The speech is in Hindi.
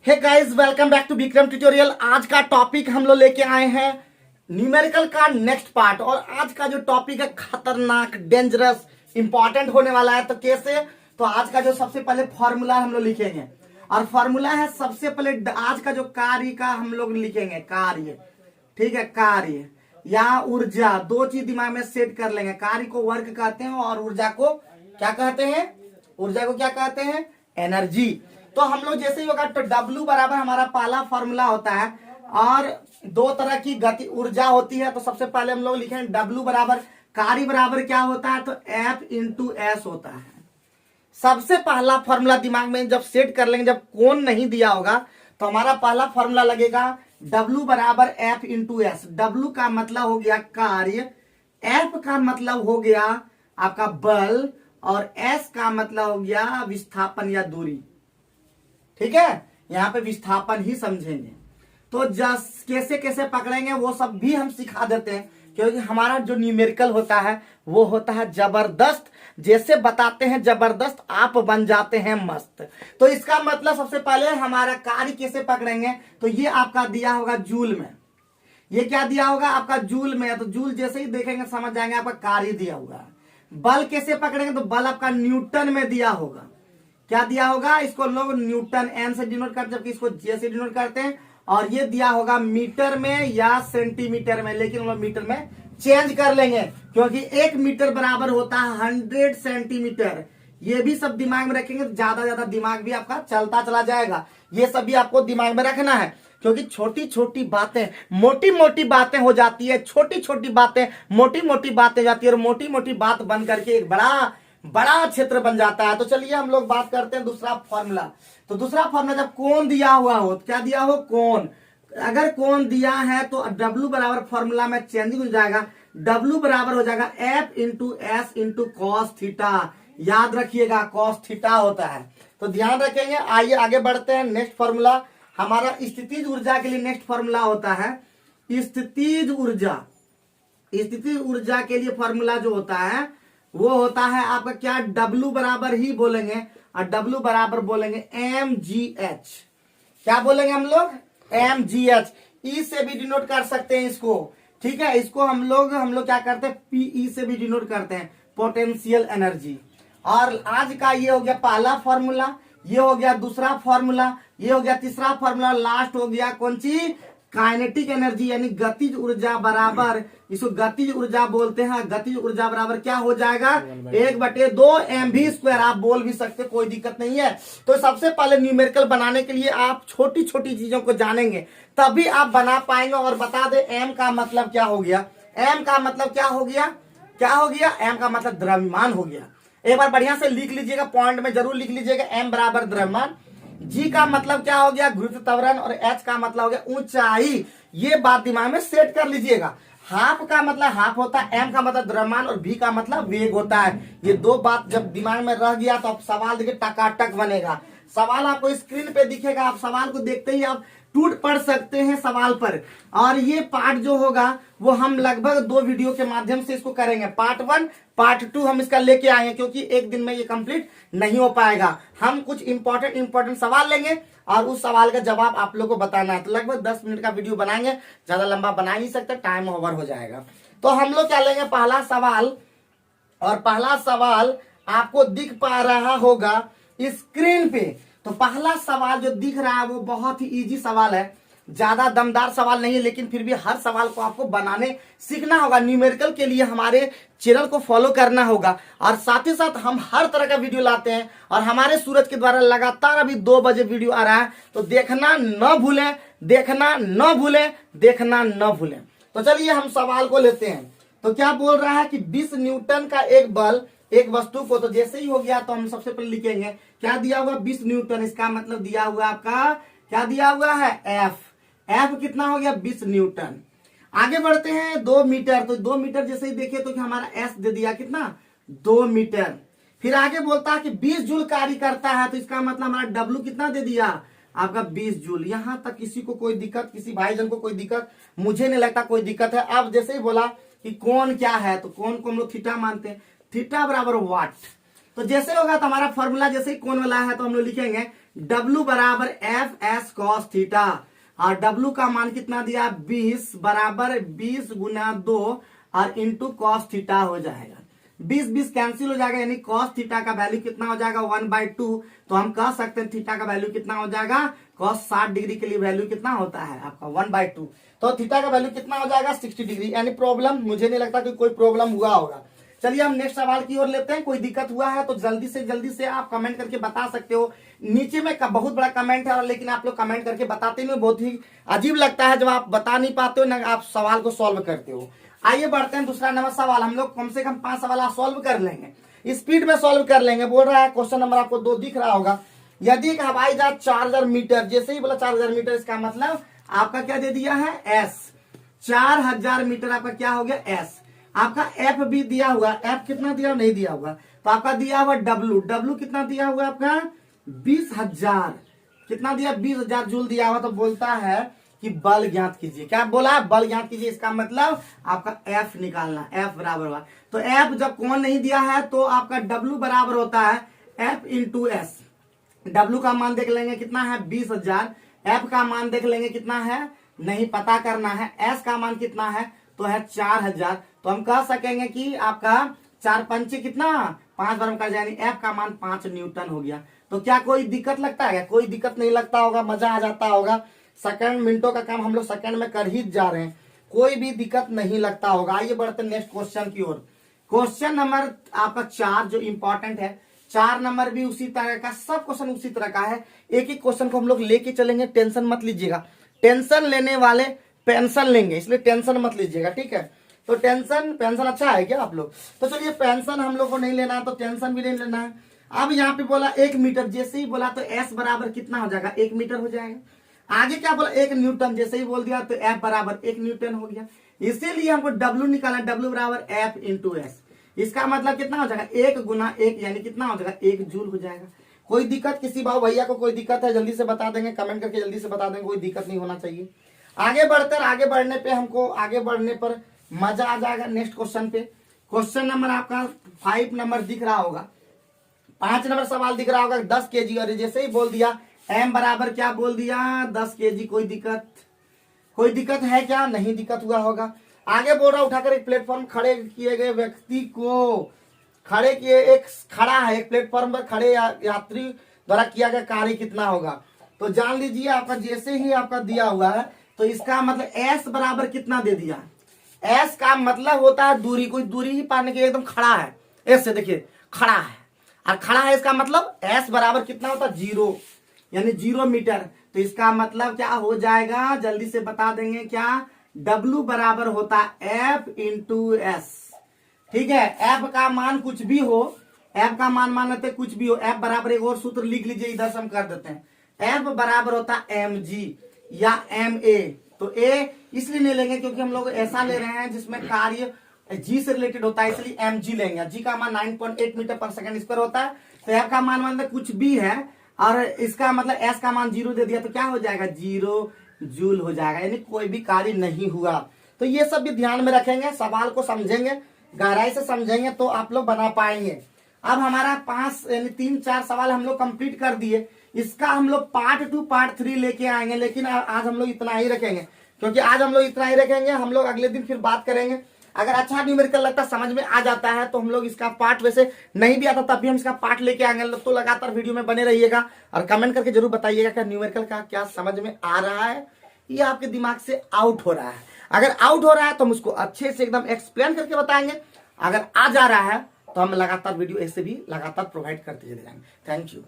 Hey guys, welcome back to Vikram tutorial. आज का टॉपिक हम लोग लेके आए हैं न्यूमेरिकल का नेक्स्ट पार्ट। और आज का जो टॉपिक है खतरनाक, डेंजरस, इंपॉर्टेंट होने वाला है। तो कैसे? तो आज का जो सबसे पहले फॉर्मूला हम लोग लिखेंगे, और फॉर्मूला है सबसे पहले आज का जो कार्य का हम लोग लिखेंगे, कार्य। ठीक है, कार्य या ऊर्जा, दो चीज दिमाग में सेट कर लेंगे। कार्य को वर्क कहते हैं और ऊर्जा को क्या कहते हैं? ऊर्जा को क्या कहते हैं? एनर्जी। तो हम लोग जैसे ही होगा तो W बराबर हमारा पहला फॉर्मूला होता है, और दो तरह की गति ऊर्जा होती है। तो सबसे पहले हम लोग लिखेंगे W बराबर कार्य बराबर क्या होता है? तो F इंटू एस होता है। सबसे पहला फॉर्मूला दिमाग में जब सेट कर लेंगे, जब कोण नहीं दिया होगा तो हमारा पहला फॉर्मूला लगेगा W बराबर F इंटू एस। W का मतलब हो गया कार्य, F का मतलब हो गया आपका बल, और S का मतलब हो गया विस्थापन या दूरी। ठीक है, यहाँ पे विस्थापन ही समझेंगे। तो जस कैसे कैसे पकड़ेंगे वो सब भी हम सिखा देते हैं, क्योंकि हमारा जो न्यूमेरिकल होता है वो होता है जबरदस्त। जैसे बताते हैं जबरदस्त, आप बन जाते हैं मस्त। तो इसका मतलब सबसे पहले हमारा कार्य कैसे पकड़ेंगे? तो ये आपका दिया होगा जूल में। ये क्या दिया होगा? आपका जूल में। तो जूल जैसे ही देखेंगे समझ जाएंगे आपका कार्य दिया होगा। बल कैसे पकड़ेंगे? तो बल आपका न्यूटन में दिया होगा। क्या दिया होगा? इसको लोग न्यूटन एन से डिनोट करते हैं, जबकि इसको जे से डिनोट करते हैं। और ये दिया होगा मीटर में या सेंटीमीटर में, लेकिन हम लोग मीटर में चेंज कर लेंगे, क्योंकि 1 मीटर बराबर होता है 100 सेंटीमीटर। ये भी सब दिमाग में रखेंगे तो ज्यादा दिमाग भी आपका चलता चला जाएगा। ये सब भी आपको दिमाग में रखना है, क्योंकि छोटी छोटी बातें मोटी मोटी बातें हो जाती है, छोटी छोटी बातें मोटी मोटी बातें जाती है, और मोटी मोटी बात बन करके एक बड़ा क्षेत्र बन जाता है। तो चलिए हम लोग बात करते हैं दूसरा फॉर्मूला। तो दूसरा फॉर्मूला जब कोण दिया हुआ हो, क्या दिया हो? कोण। अगर कोण दिया है तो W बराबर फॉर्मूला में चेंजिंग हो जाएगा। W बराबर हो जाएगा F into S into cos theta. याद रखिएगा कॉस थीटा होता है, तो ध्यान रखेंगे। आइए आगे बढ़ते हैं। नेक्स्ट फॉर्मूला हमारा स्थितिज ऊर्जा के लिए नेक्स्ट फॉर्मूला होता है स्थितिज ऊर्जा। स्थितिज ऊर्जा के लिए फॉर्मूला जो होता है वो होता है आपका क्या? W बराबर ही बोलेंगे, और W बराबर बोलेंगे mgh। क्या बोलेंगे हम लोग? mgh। E से भी डिनोट कर सकते हैं इसको। ठीक है, इसको हम लोग क्या करते हैं? PE से भी डिनोट करते हैं, पोटेंशियल एनर्जी। और आज का ये हो गया पहला फॉर्मूला, ये हो गया दूसरा फॉर्मूला, ये हो गया तीसरा फॉर्मूला, लास्ट हो गया कौन सी? काइनेटिक एनर्जी, यानी गतिज ऊर्जा बराबर, इसको गतिज ऊर्जा बोलते हैं। गतिज ऊर्जा बराबर क्या हो जाएगा? 1/2 mv²। आप बोल भी सकते, कोई दिक्कत नहीं है। तो सबसे पहले न्यूमेरिकल बनाने के लिए आप छोटी छोटी चीजों को जानेंगे, तभी आप बना पाएंगे। और बता दे m का मतलब क्या हो गया? m का मतलब क्या हो गया? क्या हो गया? m का मतलब द्रव्यमान हो गया। एक बार बढ़िया से लिख लीजिएगा, पॉइंट में जरूर लिख लीजिएगा, m बराबर द्रव्यमान। G का मतलब क्या हो गया? गुरुत्व त्वरण। और H का मतलब हो गया ऊंचाई। ये बात दिमाग में सेट कर लीजिएगा। हाफ का मतलब हाफ होता है, M का मतलब द्रव्यमान, और V का मतलब वेग होता है। ये दो बात जब दिमाग में रह गया तो आप सवाल देखिए टकाटक बनेगा। सवाल आपको स्क्रीन पे दिखेगा, आप सवाल को देखते ही आप टूट पड़ सकते हैं सवाल पर। और ये पार्ट जो होगा वो हम लगभग 2 वीडियो के माध्यम से इसको करेंगे। पार्ट 1 पार्ट 2 हम इसका लेके आएंगे, क्योंकि एक दिन में ये कंप्लीट नहीं हो पाएगा। हम कुछ इंपॉर्टेंट सवाल लेंगे और उस सवाल का जवाब आप लोग को बताना है। तो लगभग 10 मिनट का वीडियो बनाएंगे, ज्यादा लंबा बना नहीं सकते, टाइम ओवर हो जाएगा। तो हम लोग क्या लेंगे? पहला सवाल, और पहला सवाल आपको दिख पा रहा होगा स्क्रीन पे। तो पहला सवाल जो दिख रहा है वो बहुत ही इजी सवाल है, ज्यादा दमदार सवाल नहीं है, लेकिन फिर भी हर सवाल को आपको बनाने सीखना होगा। न्यूमेरिकल के लिए हमारे चैनल को फॉलो करना होगा, और साथ ही साथ हम हर तरह का वीडियो लाते हैं। और हमारे सूरज के द्वारा लगातार अभी 2 बजे वीडियो आ रहा है, तो देखना न भूलें, देखना न भूलें, देखना न भूलें। तो चलिए हम सवाल को लेते हैं। तो क्या बोल रहा है कि 20 न्यूटन का एक बल एक वस्तु को, तो जैसे ही हो गया तो हम सबसे पहले लिखेंगे क्या दिया हुआ? 20 न्यूटन। इसका मतलब दिया हुआ आपका क्या दिया हुआ है? F कितना हो गया? 20 न्यूटन। आगे बढ़ते हैं 2 मीटर। तो 2 मीटर जैसे ही देखिए तो हमारा S दे दिया कितना? 2 मीटर। फिर आगे बोलता है कि 20 जूल कार्य करता है, तो इसका मतलब हमारा W कितना दे दिया? आपका 20 जूल। यहां तक किसी को कोई दिक्कत, किसी भाईजन को कोई दिक्कत? मुझे नहीं लगता कोई दिक्कत है। अब जैसे ही बोला कि कोण क्या है, तो कोण को हम लोग थीटा मानते हैं। थीटा बराबर वाट। तो जैसे होगा तो हमारा फॉर्मूला जैसे ही कोण वाला है तो हम लोग लिखेंगे W बराबर एफ एस कॉस थीटा, और W का मान कितना दिया 20 बराबर 20 गुना 2 और इंटू कॉस थीटा हो जाएगा। 20 कैंसिल हो जाएगा, यानी कॉस थीटा का वैल्यू कितना हो जाएगा 1/2। तो हम कह सकते हैं थीटा का वैल्यू कितना हो जाएगा, कॉस 60 डिग्री के लिए वैल्यू कितना होता है आपका 1/2। तो थीटा का वैल्यू कितना हो जाएगा 60 डिग्री। यानी प्रॉब्लम, मुझे नहीं लगता कि कोई प्रॉब्लम हुआ होगा। चलिए हम नेक्स्ट सवाल की ओर लेते हैं। कोई दिक्कत हुआ है तो जल्दी से आप कमेंट करके बता सकते हो। नीचे में बहुत बड़ा कमेंट है, लेकिन आप लोग कमेंट करके बताते नहीं हो। बहुत ही अजीब लगता है जब आप बता नहीं पाते हो ना आप सवाल को सॉल्व करते हो। आइए बढ़ते हैं दूसरा नंबर सवाल। हम लोग कम से कम 5 सवाल सॉल्व कर लेंगे, स्पीड में सॉल्व कर लेंगे। बोल रहा है क्वेश्चन नंबर आपको 2 दिख रहा होगा। यदि एक हवाई जहाज 4000 मीटर, जैसे ही बोला 4000 मीटर, इसका मतलब आपका क्या दे दिया है एस। 4000 मीटर आपका क्या हो गया एस। आपका एफ भी दिया हुआ, एफ कितना दिया नहीं दिया हुआ, तो आपका दिया हुआ डब्लू। डब्लू कितना दिया हुआ आपका 20,000, कितना दिया 20,000 जूल दिया हुआ। तो बोलता है कि बल ज्ञात कीजिए। क्या बोला, बल ज्ञात कीजिए। इसका मतलब आपका एफ निकालना, एफ बराबर हुआ। तो एफ जब कौन नहीं दिया है तो आपका डब्लू बराबर होता है एफ इंटू एस। डब्लू का मान देख लेंगे कितना है 20,000, एफ का मान देख लेंगे कितना है नहीं पता करना है, एस का मान कितना है तो है 4000। तो हम कह सकेंगे कि आपका 4 पंचे कितना 5 बार में कर जाएंगे, एफ का मान 5 न्यूटन हो गया। तो क्या कोई दिक्कत लगता है, कोई दिक्कत नहीं लगता होगा, मजा आ जाता होगा। सेकंड मिनटों का काम हम लोग सेकंड में कर ही जा रहे हैं, कोई भी दिक्कत नहीं लगता होगा। आइए बढ़ते हैं नेक्स्ट क्वेश्चन की ओर। क्वेश्चन नंबर आपका 4 जो इंपॉर्टेंट है, 4 नंबर भी उसी तरह का, सब क्वेश्चन उसी तरह का है। एक एक क्वेश्चन को हम लोग लेके चलेंगे, टेंशन मत लीजिएगा। टेंशन लेने वाले पेंशन लेंगे, इसलिए टेंशन मत लीजिएगा, ठीक है। तो पेंशन अच्छा है क्या आप लोग। तो चलिए पेंशन हम लोग को नहीं लेना है तो टेंशन भी नहीं लेना है। अब यहाँ पे बोला 1 मीटर, जैसे ही बोला तो एस बराबर कितना हो जाएगा 1 मीटर हो जाएगा। आगे क्या बोला 1 न्यूटन, जैसे ही बोल दिया तो एफ बराबर 1 न्यूटन हो गया। इसीलिए हमको डब्ल्यू निकालना, डब्ल्यू बराबर एफ इंटू एस। इसका मतलब कितना हो जाएगा 1 गुना 1, यानी कितना हो जाएगा 1 जूल हो जाएगा। कोई दिक्कत, किसी भाव भैया को कोई दिक्कत है जल्दी से बता देंगे, कमेंट करके जल्दी से बता देंगे, कोई दिक्कत नहीं होना चाहिए। आगे बढ़कर आगे बढ़ने पे हमको आगे बढ़ने पर मजा आ जाएगा। नेक्स्ट क्वेश्चन पे, क्वेश्चन नंबर आपका 5 नंबर दिख रहा होगा, 5 नंबर सवाल दिख रहा होगा 10 kg, और जैसे ही बोल दिया एम बराबर क्या बोल दिया 10 kg। कोई दिक्कत है क्या, नहीं दिक्कत हुआ होगा। आगे बोल रहा उठाकर एक प्लेटफॉर्म खड़े किए गए व्यक्ति को, खड़े किए एक खड़ा है एक प्लेटफॉर्म पर खड़े यात्री द्वारा किया गया कार्य कितना होगा। तो जान लीजिए आपका जैसे ही आपका दिया हुआ है तो इसका मतलब एस बराबर कितना दे दिया। एस का मतलब होता है दूरी, कोई दूरी ही पाने के एकदम खड़ा है, एस से देखिए खड़ा है, और खड़ा है इसका मतलब एस बराबर कितना होता है 0, यानी 0 मीटर। तो इसका मतलब क्या हो जाएगा जल्दी से बता देंगे क्या, डब्ल्यू बराबर होता है एफ इंटू एस, ठीक है। एफ का मान कुछ भी हो, एफ का मान मान लेते कुछ भी हो, एफ बराबर एक और सूत्र लिख लीजिए, इधर से हम कर देते हैं, एफ बराबर होता है एम जी या एम ए। तो ए इसलिए नहीं लेंगे क्योंकि हम लोग ऐसा ले रहे हैं जिसमें कार्य जी से रिलेटेड होता है, इसलिए एम जी लेंगे। जी का मान 9.8 मीटर पर सेकंड स्क्वायर होता है। तो एफ का मान मतलब कुछ भी है और इसका मतलब एस का मान 0 दे दिया तो क्या हो जाएगा 0 जूल हो जाएगा, यानी कोई भी कार्य नहीं हुआ। तो ये सब भी ध्यान में रखेंगे, सवाल को समझेंगे, गहराई से समझेंगे तो आप लोग बना पाएंगे। अब हमारा 5 यानी 3-4 सवाल हम लोग कंप्लीट कर दिए। इसका हम लोग पार्ट 2 पार्ट 3 लेके आएंगे, लेकिन आज हम लोग इतना ही रखेंगे क्योंकि आज हम लोग इतना ही रखेंगे। हम लोग अगले दिन फिर बात करेंगे। अगर अच्छा न्यूमेरिकल लगता समझ में आ जाता है तो हम लोग इसका पार्ट, वैसे नहीं भी आता तब भी हम इसका पार्ट लेके आएंगे। तो लगातार वीडियो में बने रहिएगा और कमेंट करके जरूर बताइएगा कि न्यूमेरिकल का क्या समझ में आ रहा है, ये आपके दिमाग से आउट हो रहा है। अगर आउट हो रहा है तो हम उसको अच्छे से एकदम एक्सप्लेन करके बताएंगे, अगर आ जा रहा है तो हम लगातार वीडियो ऐसे भी लगातार प्रोवाइड करते चले जाएंगे। Thank you.